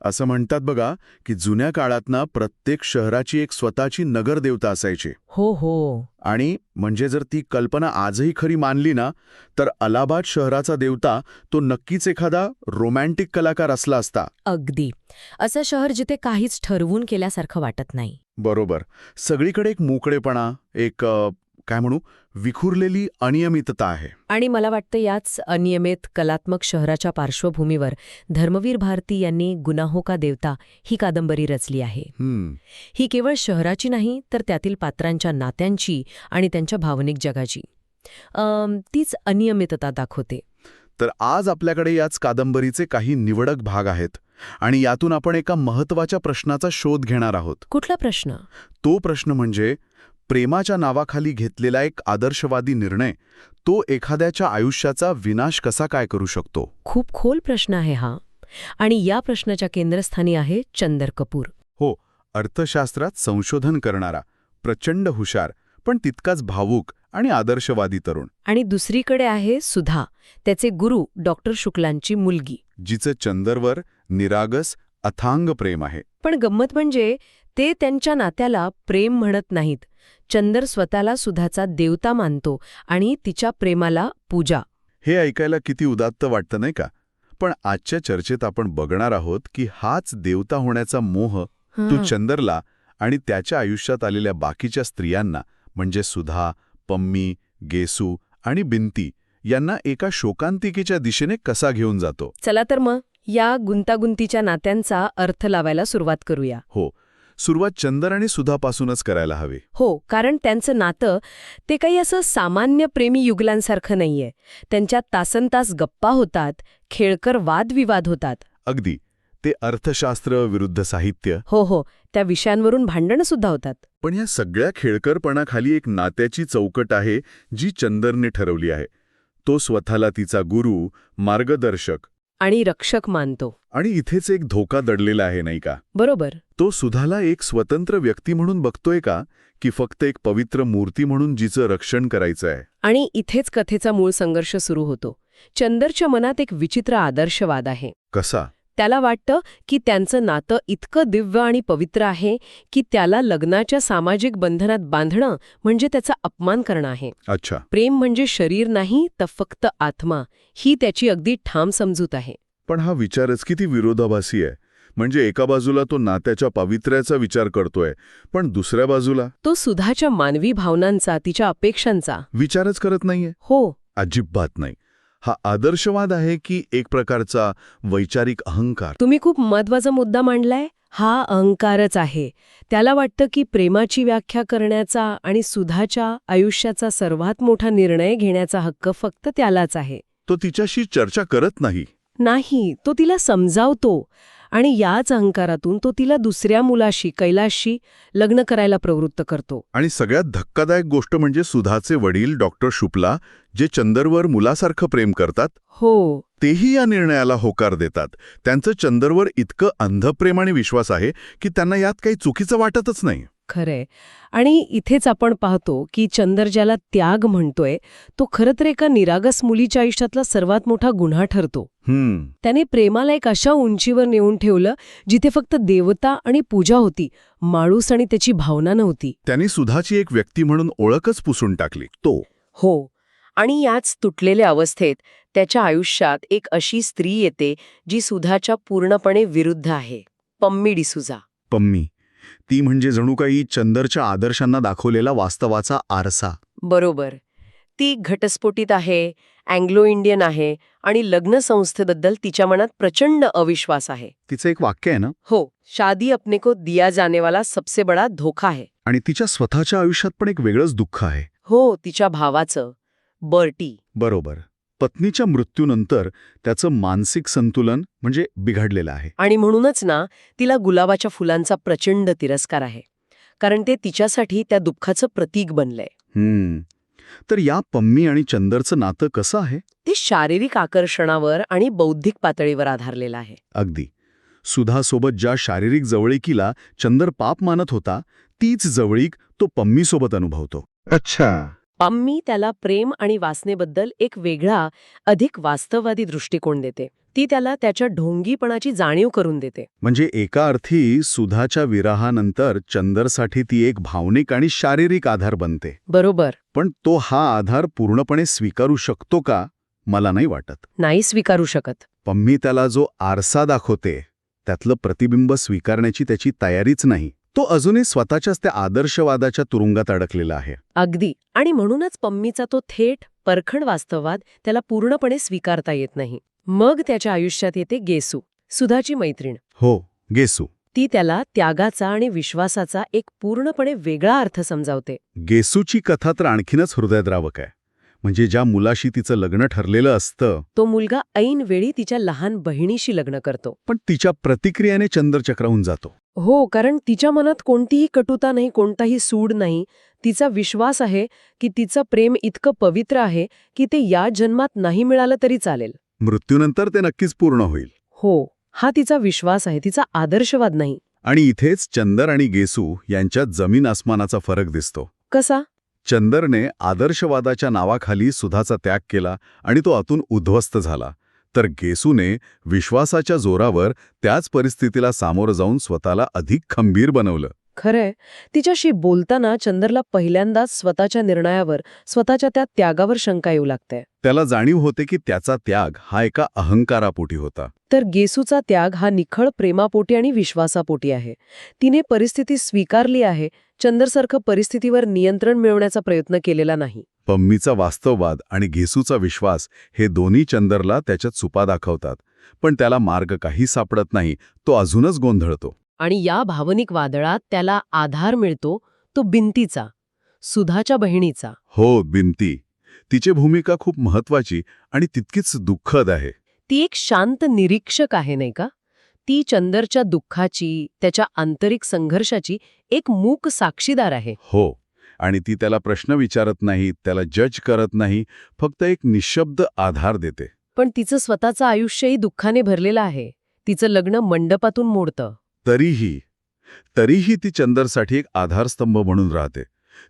असं म्हणतात बघा की जुन्या काळात ना प्रत्येक शहराची एक स्वतःची नगरदेवता असायची. हो हो. आणि म्हणजे जर ती कल्पना आजही खरी मानली ना, तर अलाहाबाद शहराचा देवता तो नक्कीच एखादा रोमॅन्टिक कलाकार असला असता. अगदी. असं शहर जिथे काहीच ठरवून केल्यासारखं वाटत नाही. बरोबर. सगळीकडे एक मोकळेपणा, एक काय म्हणू, विखुरलेली अनियमितता आहे. आणि मला वाटतं याच अनियमित कलात्मक शहराच्या पार्श्वभूमीवर धर्मवीर भारती यांनी गुनाहो का देवता ही कादंबरी रचली आहे. ही केवळ शहराची नाही तर त्यातील पात्रांच्या नात्यांची आणि त्यांच्या भावनिक जगाची तीच अनियमितता दाखवते. तर आज आपल्याकडे याच कादंबरीचे काही निवडक भाग आहेत आणि यातून आपण एका महत्त्वाच्या प्रश्नाचा शोध घेणार आहोत. कुठला प्रश्न? तो प्रश्न म्हणजे प्रेमाच्या नावाखाली घेतलेला एक आदर्शवादी निर्णय तो एखाद्याच्या आयुष्याचा विनाश कसा काय करू शकतो. खूप खोल प्रश्न आहे हा. आणि या प्रश्नाच्या केंद्रस्थानी आहे चंदर कपूर. हो, अर्थशास्त्रात संशोधन करणारा, प्रचंड हुशार, पण तितकाच भावूक आणि आदर्शवादी तरुण. आणि दुसरीकडे आहे सुधा, त्याचे गुरु डॉक्टर शुक्लांची मुलगी, जिचं चंदरवर निरागस अथांग प्रेम आहे. पण गंमत म्हणजे ते त्यांच्या नात्याला प्रेम म्हणत नाहीत. चंदर स्वतःला सुधाचा देवता मानतो आणि तिच्या प्रेमाला पूजा. हे ऐकायला किती उदात्त वाटतं नाही का? पण आजच्या चर्चेत आपण बघणार आहोत की हाच देवता होण्याचा मोह तो चंदरला आणि त्याच्या आयुष्यात आलेल्या बाकीच्या स्त्रियांना म्हणजे सुधा, पम्मी, गेसू आणि बिंती यांना एका शोकांतिकेच्या दिशेने कसा घेऊन जातो. चला तर मग या गुंतागुंतीच्या नात्यांचा अर्थ लावायला सुरुवात करूया. हो, सुरुवात चंदर आणि सुधापासूनच करायला हवी. हो, कारण त्यांचं नातं ते काही असं सामान्य प्रेमी युगलांसारखं नाहीये. त्यांच्यात तासनतास गप्पा होतात, खेळकर वादविवाद होतात. अगदी. ते अर्थशास्त्र विरुद्ध साहित्य. हो, त्या विषयांवरून भांडणं सुद्धा होतात. पण या सगळ्या खेळकरपणाखाली एक नात्याची चौकट आहे जी चंदरने ठरवली आहे. तो स्वतःला तिचा गुरु, मार्गदर्शक आणि रक्षक मानतो. आणि इथेच एक धोका दडलेला आहे नाही का? बरोबर. तो सुधाला एक स्वतंत्र व्यक्ती म्हणून बघतोय का, की फक्त एक पवित्र मूर्ती म्हणून जिचं रक्षण करायचं आहे? आणि इथेच कथेचा मूळ संघर्ष सुरू होतो. चंदरच्या मनात एक विचित्र आदर्शवाद आहे. कसा? त्याला वाटतं की त्यांचं नातं इतकं दिव्य आणि पवित्र आहे की त्याला लग्नाच्या सामाजिक बंधनात बांधणं म्हणजे त्याचा अपमान करणं आहे. अच्छा. प्रेम म्हणजे शरीर नाही तर फक्त आत्मा, ही त्याची अगदी ठाम समजूत आहे. पण हा विचारच किती विरोधाभासी आहे. म्हणजे एका बाजूला तो नात्याच्या पावित्र्याचा विचार करतोय, पण दुसऱ्या बाजूला तो सुधाच्या मानवी भावनांचा, तिच्या अपेक्षांचा विचारच करत नाहीये. हो, अजिबात नाही. हा आदर्शवाद आहे की एक प्रकारचा वैचारिक अहंकार? तुम्ही खूप महत्वाचा मुद्दा मांडलाय. हा अहंकारच आहे. त्याला वाटतं की प्रेमाची व्याख्या करण्याचा आणि सुधाच्या आयुष्याचा सर्वात मोठा निर्णय घेण्याचा हक्क फक्त त्यालाच आहे. तो तिच्याशी चर्चा करत नाही, तो तिला समजावतो आणि याच अहंकारातून तो तिला दुसऱ्या मुलाशी, कैलासशी लग्न करायला प्रवृत्त करतो. आणि सगळ्यात धक्कादायक गोष्ट म्हणजे सुधाचे वडील डॉक्टर शुक्ला, जे चंदरवर मुलासारखं प्रेम करतात, हो, तेही या निर्णयाला होकार देतात. त्यांचं चंदरवर इतकं अंध प्रेम आणि विश्वास आहे की त्यांना यात काही चुकीचं वाटतच नाही. खरंय. आणि इथेच आपण पाहतो की चंदर ज्याला त्याग म्हणतोय तो खरं तर एका निरागस मुलीच्या आयुष्यातला सर्वात मोठा गुन्हा ठरतो. त्याने प्रेमाला एक अशा उंचीवर नेऊन ठेवलं जिथे फक्त देवता आणि पूजा होती, माणूस आणि त्याची भावना नव्हती. त्यांनी सुधाची एक व्यक्ती म्हणून ओळखच पुसून टाकली. हो. आणि याच तुटलेल्या अवस्थेत त्याच्या आयुष्यात एक अशी स्त्री येते जी सुधाच्या पूर्णपणे विरुद्ध आहे. पम्मी डिसूजा. पम्मी. ती म्हणजे जणू काही चंदरच्या आदर्शांना दाखवलेला वास्तवाचा आरसा. बरोबर. ती घटस्फोटित आहे, अँग्लो इंडियन आहे आणि लग्न संस्थेबद्दल तिच्या मनात प्रचंड अविश्वास आहे. तिचं एक वाक्य आहे ना, हो, शादी अपने को दिया जाने वाला सबसे बडा धोखा है. आणि तिच्या स्वतःच्या आयुष्यात पण एक वेगळंच दुःख आहे. हो, तिच्या भावाचं, बर्टी. बरोबर. पत्नीच्या मृत्यूनंतर त्याचं मानसिक संतुलन म्हणजे बिघडलेलं आहे. आणि म्हणूनच ना तिला गुलाबाच्या फुलांचा प्रचंड तिरस्कार आहे, कारण ते तिच्यासाठी त्या दुःखाचं प्रतीक बनलंय. तर या पम्मी आणि चंदरचं नातं कसं आहे? ते शारीरिक आकर्षणावर आणि बौद्धिक पातळीवर आधारलेलं आहे. अगदी. सुधासोबत ज्या शारीरिक जवळीकीला चंदर पाप मानत होता, तीच जवळीक तो पम्मीसोबत अनुभवतो. अच्छा. पम्मी त्याला प्रेम आणि वासनेबद्दल एक वेगळा, अधिक वास्तववादी दृष्टिकोन देते. ती त्याला त्याच्या ढोंगीपणाची जाणीव करून देते. म्हणजे एका अर्थी सुधाच्या विरहानंतर चंदरसाठी ती एक भावनिक आणि शारीरिक आधार बनते. बरोबर. पण तो हा आधार पूर्णपणे स्वीकारू शकतो का, मला नाही वाटत. नाही स्वीकारू शकत. पम्मी त्याला जो आरसा दाखवते त्यातलं प्रतिबिंब स्वीकारण्याची त्याची तयारीच नाही. तो अजूनही स्वतःच्याच त्या आदर्शवादाच्या तुरुंगात अडकलेला आहे. अगदी. आणि म्हणूनच पम्मीचा तो थेट, परखड वास्तववाद त्याला पूर्णपणे स्वीकारता येत नाही. मग त्याच्या आयुष्यात येते गेसू, सुधाची मैत्रीण. हो, गेसू. ती त्याला त्यागाचा आणि विश्वासाचा एक पूर्णपणे वेगळा अर्थ समजावते. गेसूची कथा तर आणखीनच हृदयद्रावक आहे. म्हणजे ज्या मुलाशी तिचं लग्न ठरलेलं असतं, तो मुलगा ऐन वेळी तिच्या लहान बहिणीशी लग्न करतो. पण तिच्या प्रतिक्रियेने चंदर चक्रावून जातो. हो, कारण तिच्या मनात कोणतीही कटुता नाही, कोणताही सूड नाही. तिचा विश्वास आहे की तिचं प्रेम इतकं पवित्र आहे की ते या जन्मात नाही मिळालं तरी चालेल. मृत्यूनंतर ते नक्कीच पूर्ण होईल. हो, हा तिचा विश्वास आहे, तिचा आदर्शवाद नाही. आणि इथेच चंदर आणि गेसू यांच्यात जमीन आसमानाचा फरक दिसतो. कसा? चंदरने आदर्शवादाच्या नावाखाली सुधाचा त्याग केला आणि तो आतून उद्ध्वस्त झाला, तर गेसूने विश्वासाच्या जोरावर त्याच परिस्थितीला सामोरं जाऊन स्वतःला अधिक खंबीर बनवलं. खरंय. तिच्याशी बोलताना चंदरला पहिल्यांदाच स्वतःच्या निर्णयावर, स्वतःच्या त्या त्यागावर शंका येऊ लागते. त्याला जाणीव होते की त्याचा त्याग हा एका अहंकारापोटी होता. तर गेसूचा त्याग हा निखळ प्रेमापोटी आणि विश्वासापोटी आहे. तिने परिस्थिती स्वीकारली आहे, चंदरसारखं परिस्थितीवर नियंत्रण मिळवण्याचा प्रयत्न केलेला नाही. पम्मीचा वास्तववाद आणि घेसूचा विश्वास हे दोन्ही चंदरला त्याच्यात सुपा दाखवतात, पण त्याला मार्ग काही सापडत नाही. तो अजूनच गोंधळतो. आणि या भावनिक वादळात त्याला आधार मिळतो, तो बिंतीचा, सुधाच्या बहिणीचा. हो, बिंती. तिची भूमिका खूप महत्वाची आणि तितकीच दुःखद आहे. ती एक शांत निरीक्षक आहे, नाही का? ती चंदरच्या दुःखाची, त्याच्या आंतरिक संघर्षाची एक मूक साक्षीदार आहे. हो, आणि ती त्याला प्रश्न विचारत नाही, त्याला जज करत नाही, फक्त एक निशब्द आधार देते. पण तिचं स्वतःचं आयुष्यही दुःखाने भरलेलं आहे. तिचं लग्न मंडपातून मोडतं. तरीही ती चंदरसाठी एक आधारस्तंभ म्हणून राहते.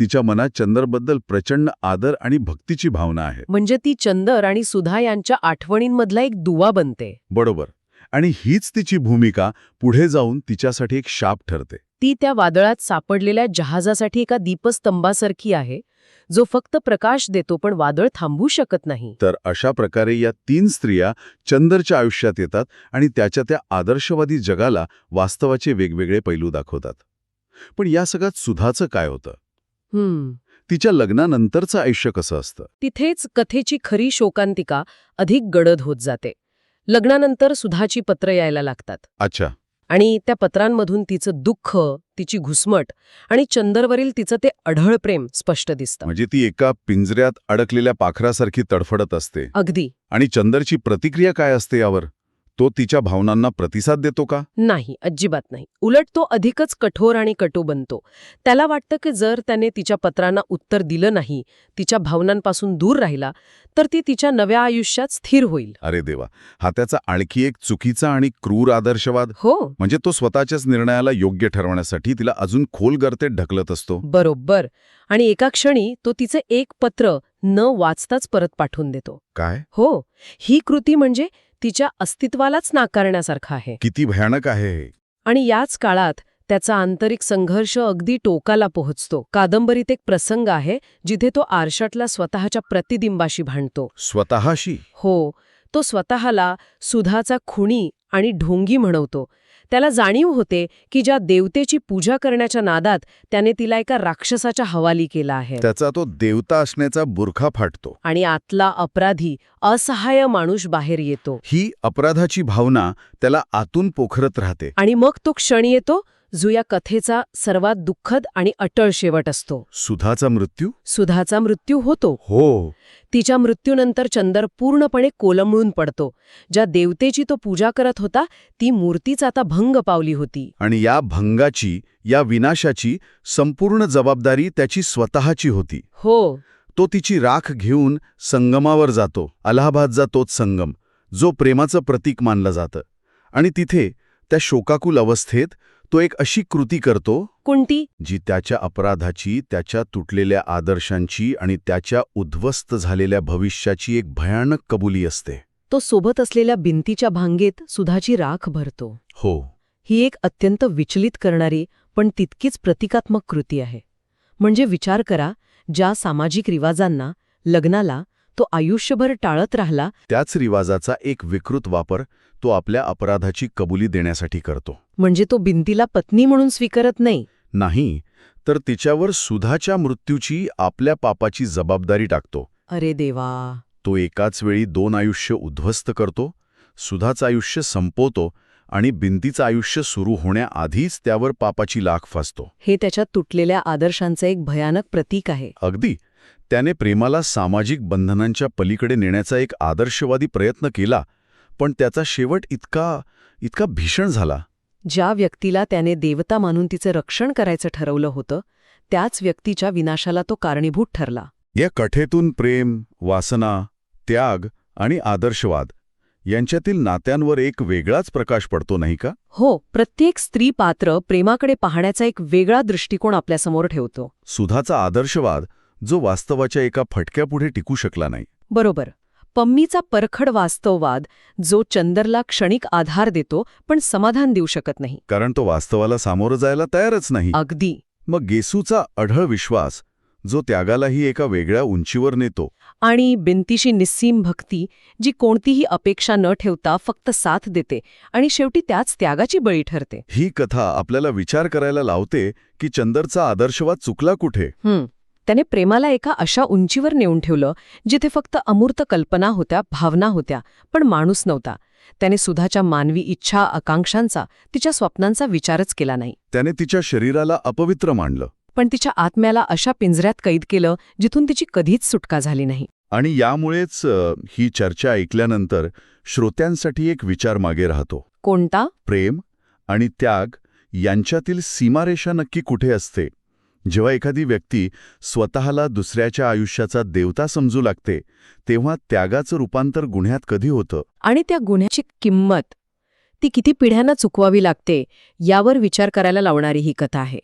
तिच्या मनात चंदरबद्दल प्रचंड आदर आणि भक्तीची भावना आहे. म्हणजे ती चंदर आणि सुधा यांच्या आठवणींमधला एक दुवा बनते. बरोबर. आणि हीच तिची भूमिका पुढे जाऊन तिच्यासाठी एक शाप ठरते. ती त्या वादळात सापडलेल्या जहाजासाठी एका दीपस्तंभासारखी आहे, जो फक्त प्रकाश देतो पण वादळ थांबवू शकत नाही. तर अशा प्रकारे या तीन स्त्रिया चंदरच्या आयुष्यात येतात आणि त्याच्या त्या आदर्शवादी जगाला वास्तवाचे वेगवेगळे पैलू दाखवतात. पण या सगळ्यात सुधाचं काय होतं? तिच्या लग्नानंतरचं आयुष्य कसं असतं? तिथेच कथेची खरी शोकांतिका अधिक गडद होत जाते. लग्नानंतर सुधाची पत्र यायला लागतात. अच्छा. आणि त्या पत्रांमधून तिचं दुःख, तिची घुसमट आणि चंदरवरील तिचं ते अढळ प्रेम स्पष्ट दिसतं. म्हणजे ती एका पिंजऱ्यात अडकलेल्या पाखरासारखी तडफडत असते. अगदी. आणि चंदरची प्रतिक्रिया काय असते यावर? तो तिच्या भावनांना प्रतिसाद देतो का? नाही, अजिबात नाही. उलट तो अधिकच कठोर आणि कटू बनतो. त्याला वाटतं की जर त्याने तिच्या पत्रांना उत्तर दिलं नाही, तिच्या भावनांपासून दूर राहिला, तर ती तिच्या नव्या आयुष्यात स्थिर होईल. अरे देवा, हा त्याचा आणखी एक चुकीचा आणि क्रूर आदर्शवाद. हो. म्हणजे तो स्वतःच्याच निर्णयाला योग्य ठरवण्यासाठी तिला अजून खोल गर्तेत ढकलत असतो. बरोबर. आणि एका क्षणी तो तिचं एक पत्र न वाचताच परत पाठवून देतो. काय? हो. ही कृती म्हणजे तिच्या अस्तित्वालाच नाकारण्यासारखं आहे. किती भयानक आहे हे. आणि याच काळात त्याचा आंतरिक संघर्ष अगदी टोकाला पोहोचतो. कादंबरीत एक प्रसंग आहे जिथे तो आरशातल्या स्वतःच्या प्रतिबिंबाशी भांडतो. स्वतःशी? हो. तो स्वतःला सुधाचा खुणी आणि ढोंगी म्हणवतो. त्याला जाणीव होते की ज्या देवतेची पूजा करण्याच्या नादात त्याने तिला एका राक्षसाच्या हवाली केला आहे. त्याचा तो देवता असण्याचा बुरखा फाटतो. आणि आतला अपराधी, असहाय्य माणूस बाहेर येतो. ही अपराधाची भावना त्याला आतून पोखरत राहते. आणि मग तो क्षण येतो जो या कथेचा सर्वात दुःखद आणि अटळ शेवट असतो. सुधाचा मृत्यू? सुधाचा मृत्यू होतो. हो. तिच्या मृत्यूनंतर चंदर पूर्णपणे कोलमळून पडतो. ज्या देवतेची तो पूजा करत होता ती मूर्तीच आता भंग पावली होती. आणि या भंगाची, या विनाशाची संपूर्ण जबाबदारी त्याची स्वतःची होती. हो. तो तिची राख घेऊन संगमावर जातो. अलाहाबादचा तोच संगम, जो प्रेमाचं प्रतीक मानलं जातं. आणि तिथे त्या शोकाकुल अवस्थेत तो एक अशी कृती करतो कोणती? जी त्याच्या अपराधाची, त्याच्या तुटलेल्या आदर्शांची आणि त्याच्या उद्ध्वस्त झालेल्या भविष्याची एक भयानक कबुली असते. तो सोबत असलेल्या भिंतीच्या भांगेत सुधाची राख भरतो. हो, ही एक अत्यंत विचलित करणारी पण तितकीच प्रतिकात्मक कृती आहे. म्हणजे विचार करा, ज्या सामाजिक रिवाजांना, लग्नाला तो आयुष्यभर टाळत राहिला, त्याच रिवाजाचा एक विकृत वापर तो आपल्या अपराधाची कबुली देण्यासाठी करतो. म्हणजे तो भिंतीला पत्नी म्हणून स्वीकारत नाही. नाही, तर तिच्यावर सुधाच्या मृत्यूची, आपल्या पापाची जबाबदारी टाकतो. अरे देवा. तो एकाच वेळी 2 आयुष्य उद्ध्वस्त करतो, सुधाचं आयुष्य संपवतो आणि भिंतीचं आयुष्य सुरू होण्याआधीच त्यावर पापाची लाख फासतो. हे त्याच्या तुटलेल्या आदर्शांचं एक भयानक प्रतीक आहे. अगदी. त्याने प्रेमाला सामाजिक बंधनांच्या पलीकडे नेण्याचा एक आदर्शवादी प्रयत्न केला, पण त्याचा शेवट इतका भीषण झाला. ज्या व्यक्तीला त्याने देवता मानून तिचं रक्षण करायचं ठरवलं होतं, त्याच व्यक्तीच्या विनाशाला तो कारणीभूत ठरला. या कथेतून प्रेम, वासना, त्याग आणि आदर्शवाद यांच्यातील नात्यांवर एक वेगळाच प्रकाश पडतो, नाही का? हो, प्रत्येक स्त्री पात्र प्रेमाकडे पाहण्याचा एक वेगळा दृष्टिकोन आपल्यासमोर ठेवतो. सुधाचा आदर्शवाद जो वास्तवाच्या एका फटक्यापुढे टिकू शकला नाही. बरोबर. पम्मीचा परखड वास्तववाद जो चंदरला क्षणिक आधार देतो पण समाधान देऊ शकत नाही. कारण तो वास्तवाला सामोरं जायला तयारच नाही. अगदी. मग गेसूचा अढळ विश्वास जो त्यागालाही एका वेगळ्या उंचीवर नेतो. आणि भिंतीशी निस्सीम भक्ती जी कोणतीही अपेक्षा न ठेवता फक्त साथ देते आणि शेवटी त्याच त्यागाची बळी ठरते. ही कथा आपल्याला विचार करायला लावते की चंदरचा आदर्शवाद चुकला कुठे. त्याने प्रेमाला एका अशा उंचीवर नेऊन ठेवलं जिथे फक्त अमूर्त कल्पना होत्या, भावना होत्या, पण माणूस नव्हता. त्याने सुधाच्या मानवी इच्छा, आकांक्षांचा, तिच्या स्वप्नांचा विचारच केला नाही. त्याने तिच्या शरीराला अपवित्र मानलं, पण तिच्या आत्म्याला अशा पिंजऱ्यात कैद केलं जिथून तिची कधीच सुटका झाली नाही. आणि यामुळेच ही चर्चा ऐकल्यानंतर श्रोत्यांसाठी एक विचार मागे राहतो. कोणता? प्रेम आणि त्याग यांच्यातील सीमारेषा नक्की कुठे असते? जेव्हा एखादी व्यक्ती स्वतःला दुसऱ्याच्या आयुष्याचा देवता समजू लागते, तेव्हा त्यागाचं रूपांतर गुन्ह्यात कधी होतं? आणि त्या गुन्ह्याची किंमत ती किती पिढ्यांना चुकवावी लागते यावर विचार करायला लावणारी ही कथा आहे.